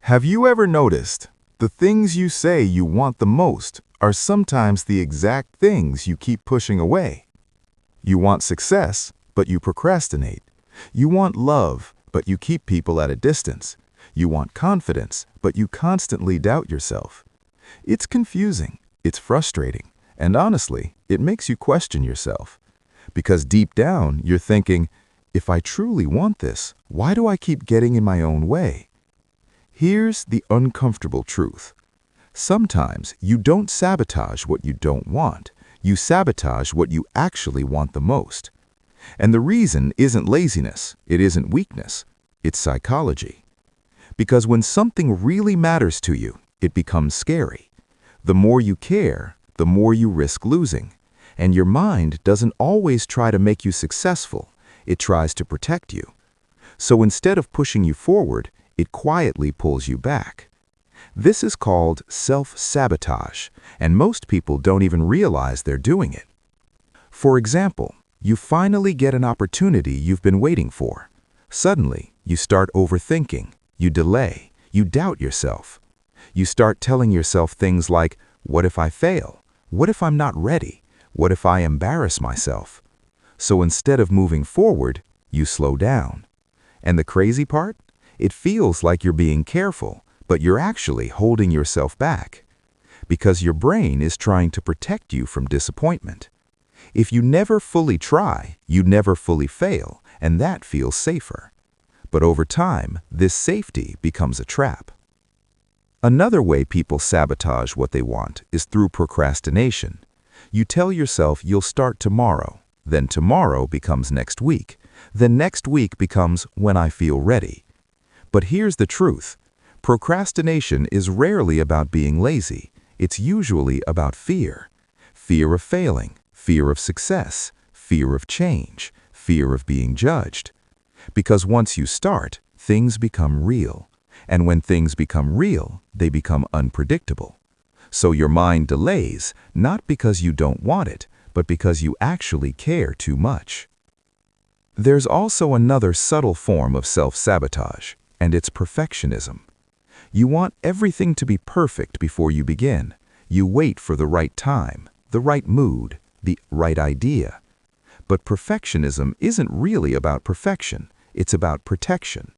Have you ever noticed the things you say you want the most are sometimes the exact things you keep pushing away? You want success, but you procrastinate. You want love, but you keep people at a distance. You want confidence, but you constantly doubt yourself. It's confusing, it's frustrating, and honestly, it makes you question yourself. Because deep down, you're thinking, if I truly want this, why do I keep getting in my own way? Here's the uncomfortable truth. Sometimes you don't sabotage what you don't want. You sabotage what you actually want the most. And the reason isn't laziness, it isn't weakness, it's psychology. Because when something really matters to you, it becomes scary. The more you care, the more you risk losing. And your mind doesn't always try to make you successful, it tries to protect you. So instead of pushing you forward, it quietly pulls you back. This is called self-sabotage, and most people don't even realize they're doing it. For example, you finally get an opportunity you've been waiting for. Suddenly, you start overthinking, you delay, you doubt yourself. You start telling yourself things like, what if I fail? What if I'm not ready? What if I embarrass myself? So instead of moving forward, you slow down. And the crazy part? It feels like you're being careful, but you're actually holding yourself back. Because your brain is trying to protect you from disappointment. If you never fully try, you never fully fail, and that feels safer. But over time, this safety becomes a trap. Another way people sabotage what they want is through procrastination. You tell yourself you'll start tomorrow, then tomorrow becomes next week, then next week becomes when I feel ready. But here's the truth. Procrastination is rarely about being lazy. It's usually about fear. Fear of failing, fear of success, fear of change, fear of being judged. Because once you start, things become real. And when things become real, they become unpredictable. So your mind delays, not because you don't want it, but because you actually care too much. There's also another subtle form of self-sabotage, and it's perfectionism. You want everything to be perfect before you begin. You wait for the right time, the right mood, the right idea. But perfectionism isn't really about perfection, it's about protection.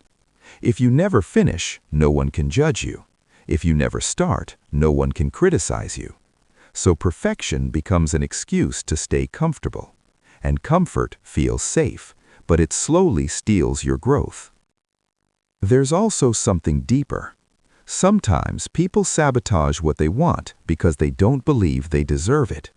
If you never finish, no one can judge you. If you never start, no one can criticize you. So perfection becomes an excuse to stay comfortable. And comfort feels safe, but it slowly steals your growth. There's also something deeper. Sometimes people sabotage what they want because they don't believe they deserve it.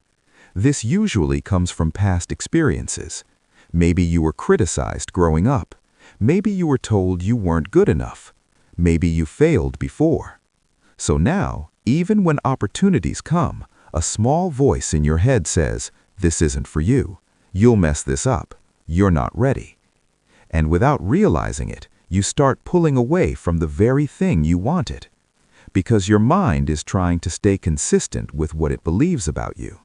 This usually comes from past experiences. Maybe you were criticized growing up. Maybe you were told you weren't good enough. Maybe you failed before. So now, even when opportunities come, a small voice in your head says, this isn't for you. You'll mess this up. You're not ready. And without realizing it, you start pulling away from the very thing you wanted. Because your mind is trying to stay consistent with what it believes about you.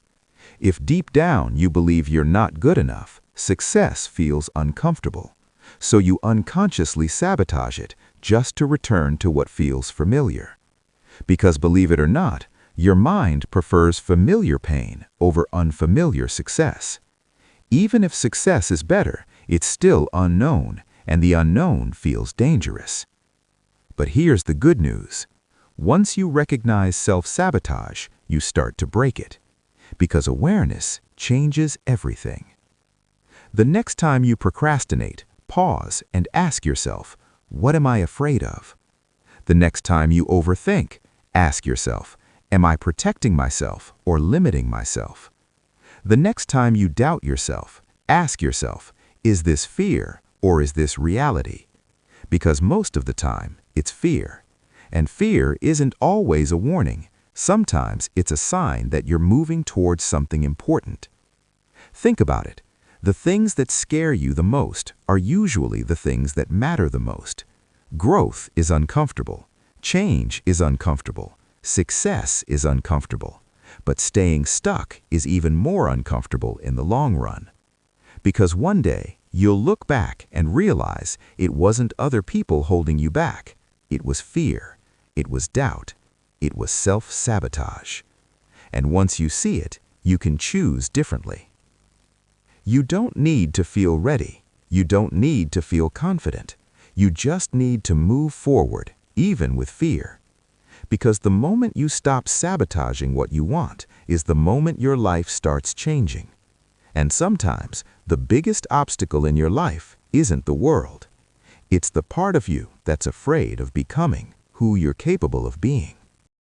If deep down you believe you're not good enough, success feels uncomfortable. So you unconsciously sabotage it just to return to what feels familiar. Because believe it or not, your mind prefers familiar pain over unfamiliar success. Even if success is better, it's still unknown, and the unknown feels dangerous. But here's the good news. Once you recognize self-sabotage, you start to break it. Because awareness changes everything. The next time you procrastinate, pause and ask yourself, what am I afraid of? The next time you overthink, ask yourself, am I protecting myself or limiting myself? The next time you doubt yourself, ask yourself, is this fear or is this reality? Because most of the time, it's fear. And fear isn't always a warning. Sometimes it's a sign that you're moving towards something important. Think about it. The things that scare you the most are usually the things that matter the most. Growth is uncomfortable. Change is uncomfortable. Success is uncomfortable. But staying stuck is even more uncomfortable in the long run. Because one day, you'll look back and realize it wasn't other people holding you back. It was fear. It was doubt. It was self-sabotage. And once you see it, you can choose differently. You don't need to feel ready. You don't need to feel confident. You just need to move forward, even with fear. Because the moment you stop sabotaging what you want is the moment your life starts changing. And sometimes, the biggest obstacle in your life isn't the world. It's the part of you that's afraid of becoming who you're capable of being.